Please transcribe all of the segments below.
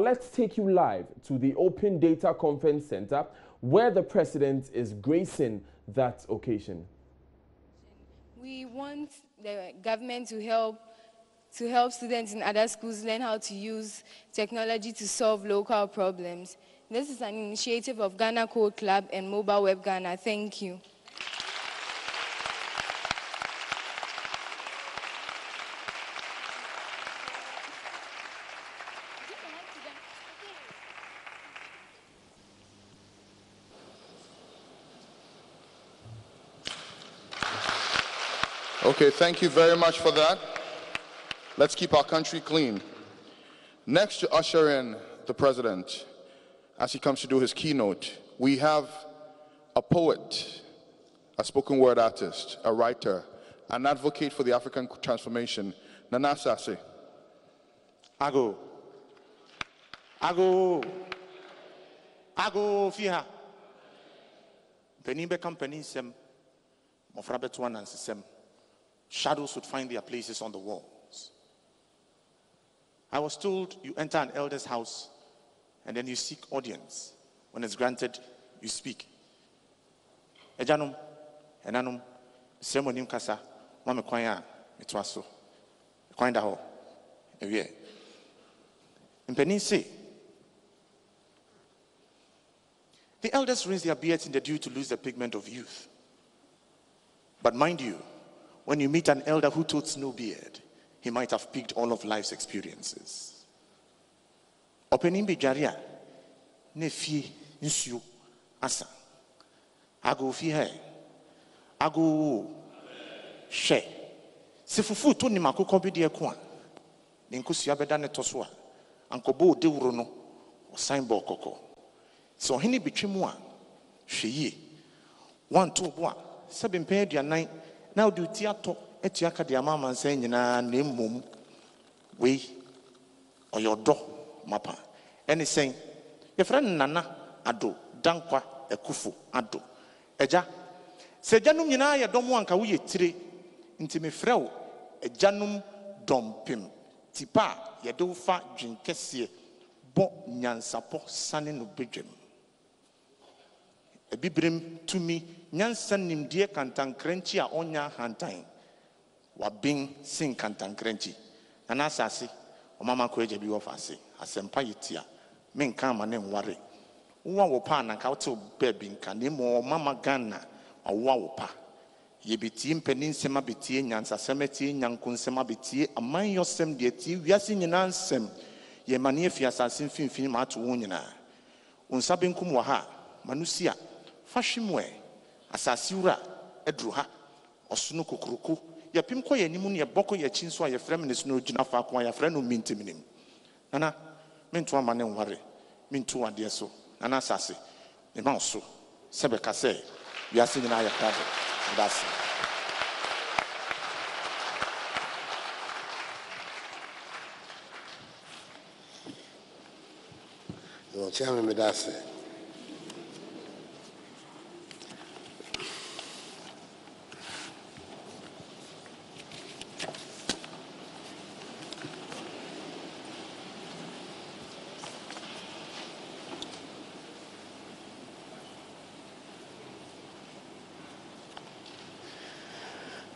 let's take you live to the Open Data Conference Center, where the president is gracing that occasion. We want the government to help students in other schools learn how to use technology to solve local problems. This is an initiative of Ghana Code Club and Mobile Web Ghana. Thank you. Okay, thank you very much for that. Let's keep our country clean. Next to usher in the president, as he comes to do his keynote, we have a poet, a spoken word artist, a writer, an advocate for the African transformation, Nana Asase. Ago fiha. Penny be company sem, mofrabetuan and sem. Shadows would find their places on the walls. I was told you enter an elder's house and then you seek audience. When it's granted, you speak. Ejanum, enanum, semonim kasa, mame kwanya, mitwaso. Kwanda ho, ewie. Mpeni say, the elders rinse their beards in the dew to lose the pigment of youth. But mind you, when you meet an elder who totes no beard, he might have picked all of life's experiences. Opening bijaria, nefi nsu asa. Ago fi he, ago she. Se fufu to ni makoko bi de ko a, ni nkosu abeda ne toso a, ankobo de wuro no, o sign board koko. So hini bitwemu a, hwe yie. One two bo a, se bempen aduanan now do theater etiaka de amama nsan nyina na mmom we oyodo mapa eni sen ye friend nana ado dankwa ekufu ado eja se janum nyina ye dom anka wo ye tire nti me frɛw ejanum dompim tipa ye de ufa dwenkese bo nyansapo sane no bedwem ebibrem tumi nyansa nimdie kantankranchi a onya hantan wabing sin kantankranchi ana asase omama ko eje bi wo fase asempa yitia menka ma ne nware wo wo pa na ka wote baby nka ne mo mama Ghana wo wo pa ye betie mpanin sema betie nyansa semetie nyankon sema betie aman yosem de tie wiase nyina nsem ye mane afia asase mfimfini ma to wo nyina unsa benkum wa ha manusia fashimwe asasiura edruha osunu kokroko ya pim ko ya nimu ne boko ya chinso ya frem ne sunu gina fa ko ya frem no mintiminim nana mentu amane nware mintu ade so nana asase ne ma so sebe ka se wiase nyina ya ka that's no chama me dase.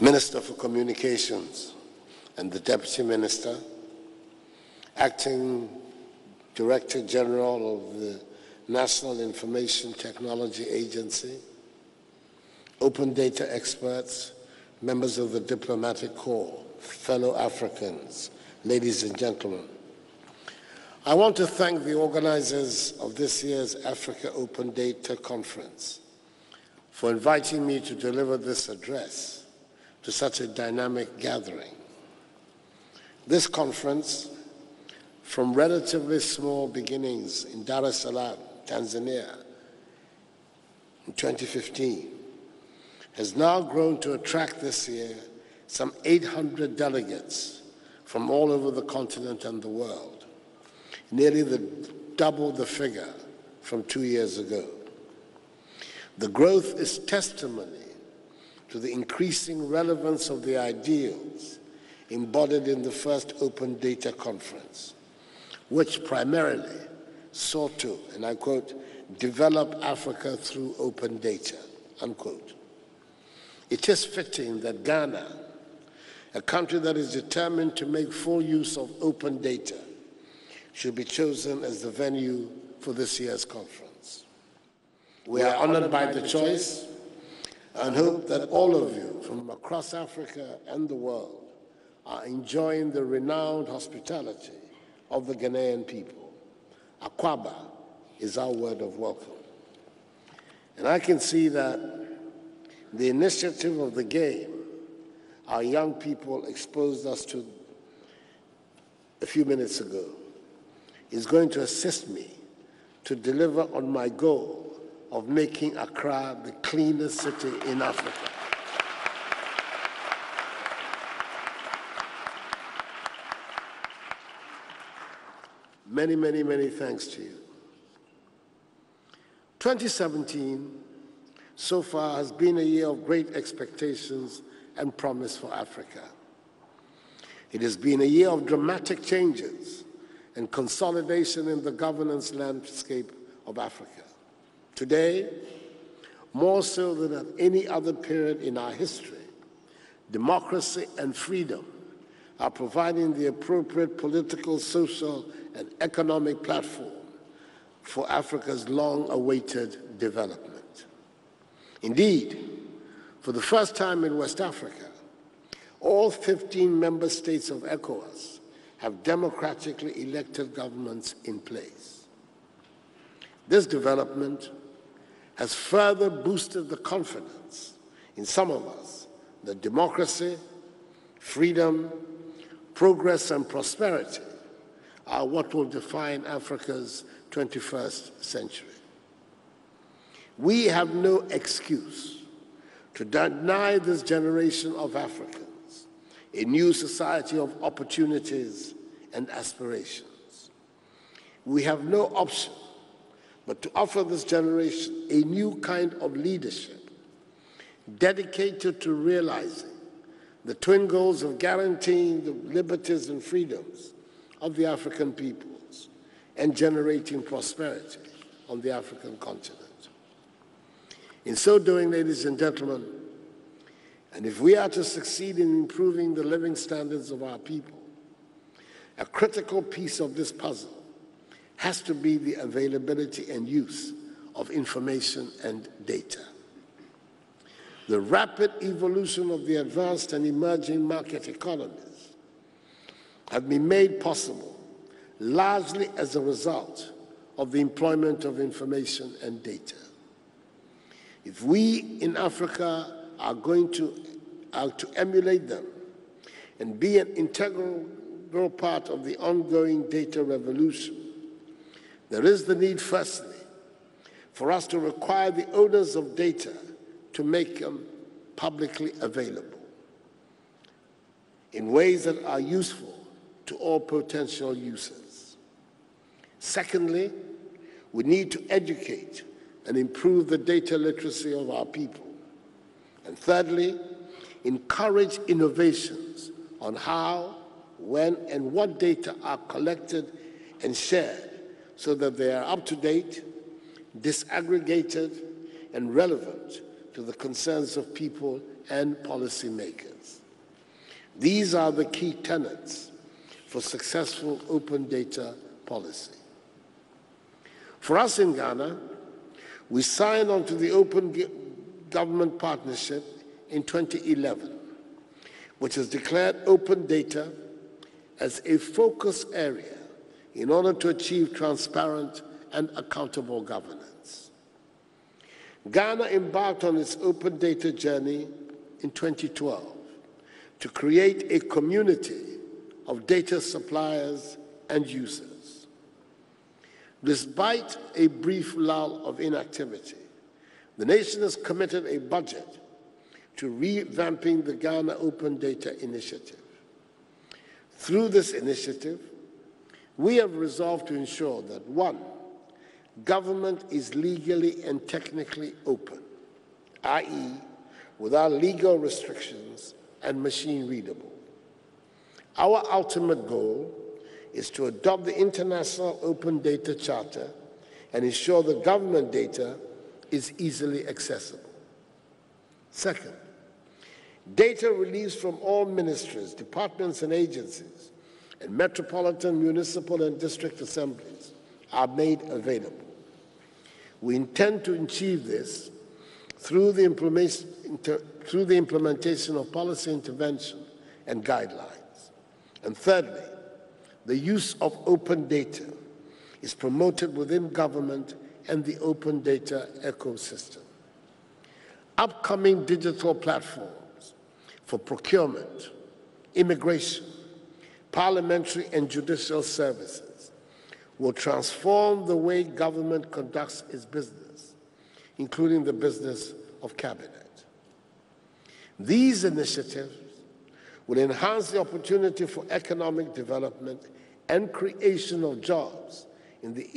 Minister for Communications and the Deputy Minister, Acting Director General of the National Information Technology Agency, open data experts, members of the diplomatic corps, fellow Africans, ladies and gentlemen. I want to thank the organizers of this year's Africa Open Data Conference for inviting me to deliver this address to such a dynamic gathering. This conference, from relatively small beginnings in Dar es Salaam, Tanzania, in 2015, has now grown to attract this year some 800 delegates from all over the continent and the world, nearly double the figure from 2 years ago. The growth is testimony to the increasing relevance of the ideals embodied in the first Open Data Conference, which primarily sought to, and I quote, develop Africa through open data, unquote. It is fitting that Ghana, a country that is determined to make full use of open data, should be chosen as the venue for this year's conference. We are honored by the choice and hope that all of you from across Africa and the world are enjoying the renowned hospitality of the Ghanaian people. Akwaba is our word of welcome. And I can see that the initiative of the game our young people exposed us to a few minutes ago is going to assist me to deliver on my goal of making Accra the cleanest city in Africa. Many, many, many thanks to you. 2017 so far has been a year of great expectations and promise for Africa. It has been a year of dramatic changes and consolidation in the governance landscape of Africa. Today, more so than at any other period in our history, democracy and freedom are providing the appropriate political, social, and economic platform for Africa's long-awaited development. Indeed, for the first time in West Africa, all 15 member states of ECOWAS have democratically elected governments in place. This development has further boosted the confidence in some of us that democracy, freedom, progress, and prosperity are what will define Africa's 21st century. We have no excuse to deny this generation of Africans a new society of opportunities and aspirations. We have no option but to offer this generation a new kind of leadership dedicated to realizing the twin goals of guaranteeing the liberties and freedoms of the African peoples and generating prosperity on the African continent. In so doing, ladies and gentlemen, and if we are to succeed in improving the living standards of our people, a critical piece of this puzzle has to be the availability and use of information and data. The rapid evolution of the advanced and emerging market economies have been made possible largely as a result of the employment of information and data. If we in Africa are going to emulate them and be an integral part of the ongoing data revolution, there is the need, firstly, for us to require the owners of data to make them publicly available in ways that are useful to all potential users. Secondly, we need to educate and improve the data literacy of our people. And thirdly, encourage innovations on how, when, and what data are collected and shared so that they are up to date, disaggregated, and relevant to the concerns of people and policymakers. These are the key tenets for successful open data policy. For us in Ghana, we signed on to the Open Government Partnership in 2011, which has declared open data as a focus area in order to achieve transparent and accountable governance. Ghana embarked on its open data journey in 2012 to create a community of data suppliers and users. Despite a brief lull of inactivity, the nation has committed a budget to revamping the Ghana Open Data Initiative. Through this initiative, we have resolved to ensure that, one, government is legally and technically open, i.e., without legal restrictions and machine readable. Our ultimate goal is to adopt the International Open Data Charter and ensure that government data is easily accessible. Second, data released from all ministries, departments and agencies, and metropolitan, municipal, and district assemblies are made available. We intend to achieve this through the implementation of policy intervention and guidelines. And thirdly, the use of open data is promoted within government and the open data ecosystem. Upcoming digital platforms for procurement, immigration, parliamentary and judicial services will transform the way government conducts its business, including the business of cabinet. These initiatives will enhance the opportunity for economic development and creation of jobs in the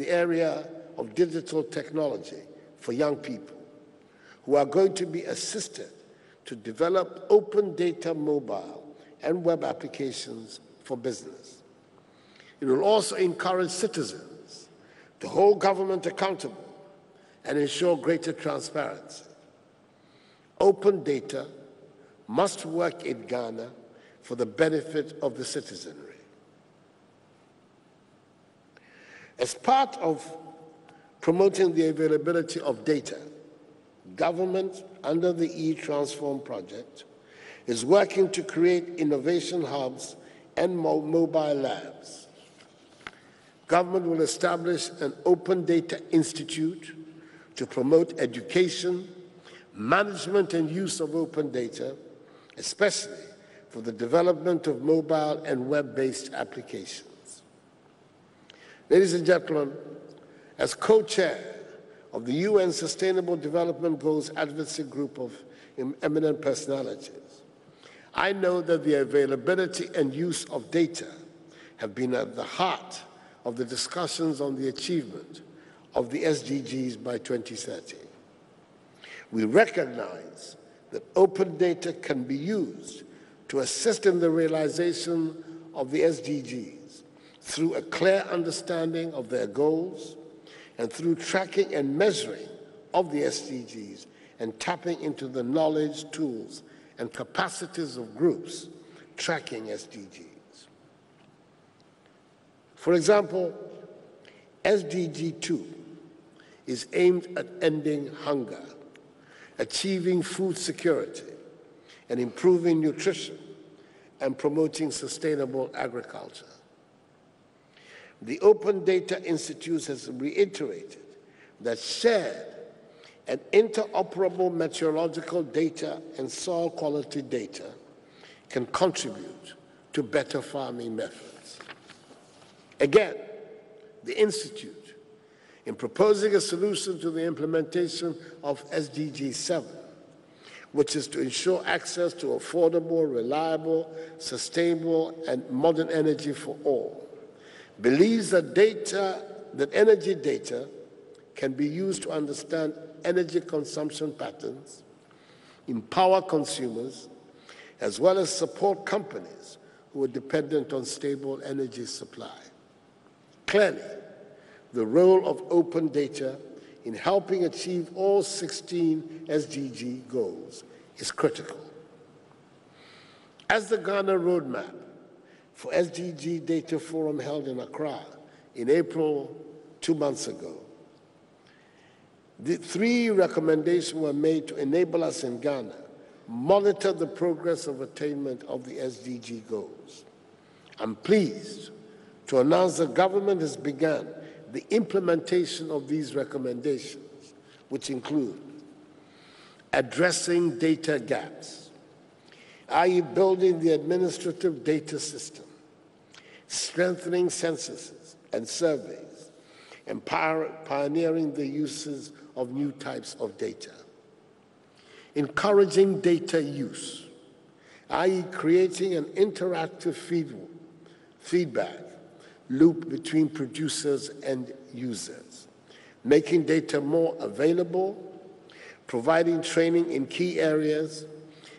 area of digital technology for young people who are going to be assisted to develop open data mobile and web applications for business. It will also encourage citizens to hold government accountable and ensure greater transparency. Open data must work in Ghana for the benefit of the citizenry. As part of promoting the availability of data, government, under the e-Transform project, is working to create innovation hubs and mobile labs. Government will establish an open data institute to promote education, management and use of open data, especially for the development of mobile and web-based applications. Ladies and gentlemen, as co-chair of the UN Sustainable Development Goals Advocacy Group of eminent personalities, I know that the availability and use of data have been at the heart of the discussions on the achievement of the SDGs by 2030. We recognize that open data can be used to assist in the realization of the SDGs through a clear understanding of their goals and through tracking and measuring of the SDGs and tapping into the knowledge, tools, and capacities of groups tracking SDGs. For example, SDG 2 is aimed at ending hunger, achieving food security, and improving nutrition and promoting sustainable agriculture. The Open Data Institute has reiterated that shared and interoperable meteorological data and soil quality data can contribute to better farming methods. Again, the Institute, in proposing a solution to the implementation of SDG 7, which is to ensure access to affordable, reliable, sustainable, and modern energy for all, believes that energy data can be used to understand energy consumption patterns, empower consumers, as well as support companies who are dependent on stable energy supply. Clearly, the role of open data in helping achieve all 16 SDG goals is critical. As the Ghana Roadmap for SDG Data Forum held in Accra in April 2 months ago, the 3 recommendations were made to enable us in Ghana monitor the progress of attainment of the SDG goals. I'm pleased to announce the government has begun the implementation of these recommendations, which include addressing data gaps, i.e. building the administrative data system, strengthening censuses and surveys, and pioneering the uses of new types of data, encouraging data use, i.e. creating an interactive feedback loop between producers and users, making data more available, providing training in key areas,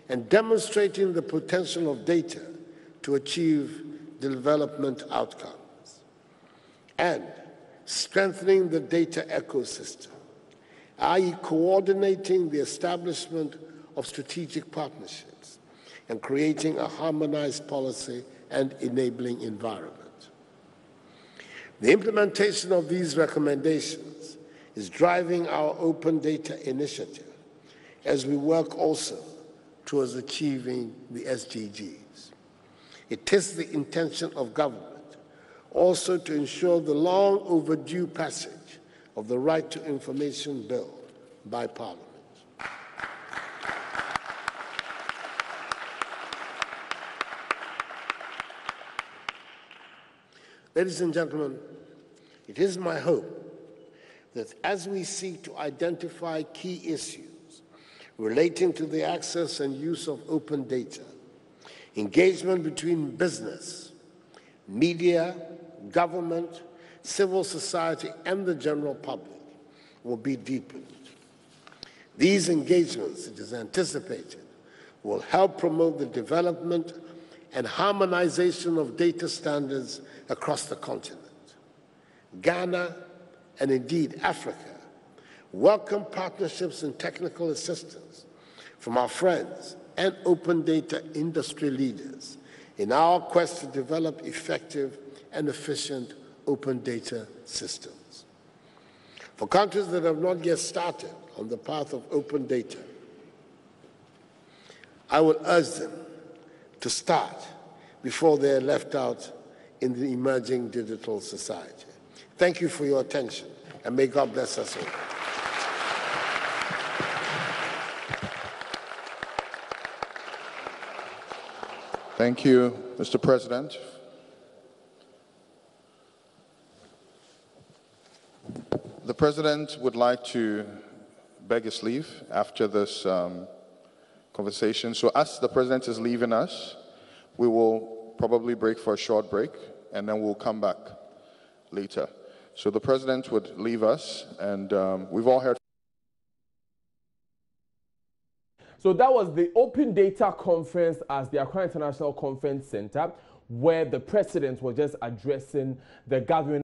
and demonstrating the potential of data to achieve development outcomes, and strengthening the data ecosystem, i.e. coordinating the establishment of strategic partnerships and creating a harmonized policy and enabling environment. The implementation of these recommendations is driving our open data initiative as we work also towards achieving the SDGs. It is the intention of government also to ensure the long overdue passage of the Right to Information Bill by Parliament. Ladies and gentlemen, it is my hope that as we seek to identify key issues relating to the access and use of open data, engagement between business, media, government, civil society, and the general public will be deepened. These engagements, it is anticipated, will help promote the development and harmonization of data standards across the continent. Ghana, and indeed Africa, welcome partnerships and technical assistance from our friends and open data industry leaders in our quest to develop effective and efficient open data systems. For countries that have not yet started on the path of open data, I will urge them to start before they are left out in the emerging digital society. Thank you for your attention, and may God bless us all. Thank you, Mr. President. The President would like to beg his leave after this conversation. So as the President is leaving us, we will probably break for a short break, and then we'll come back later. So the President would leave us, and we've all heard. So that was the Open Data Conference at the Accra International Conference Center, where the President was just addressing the gathering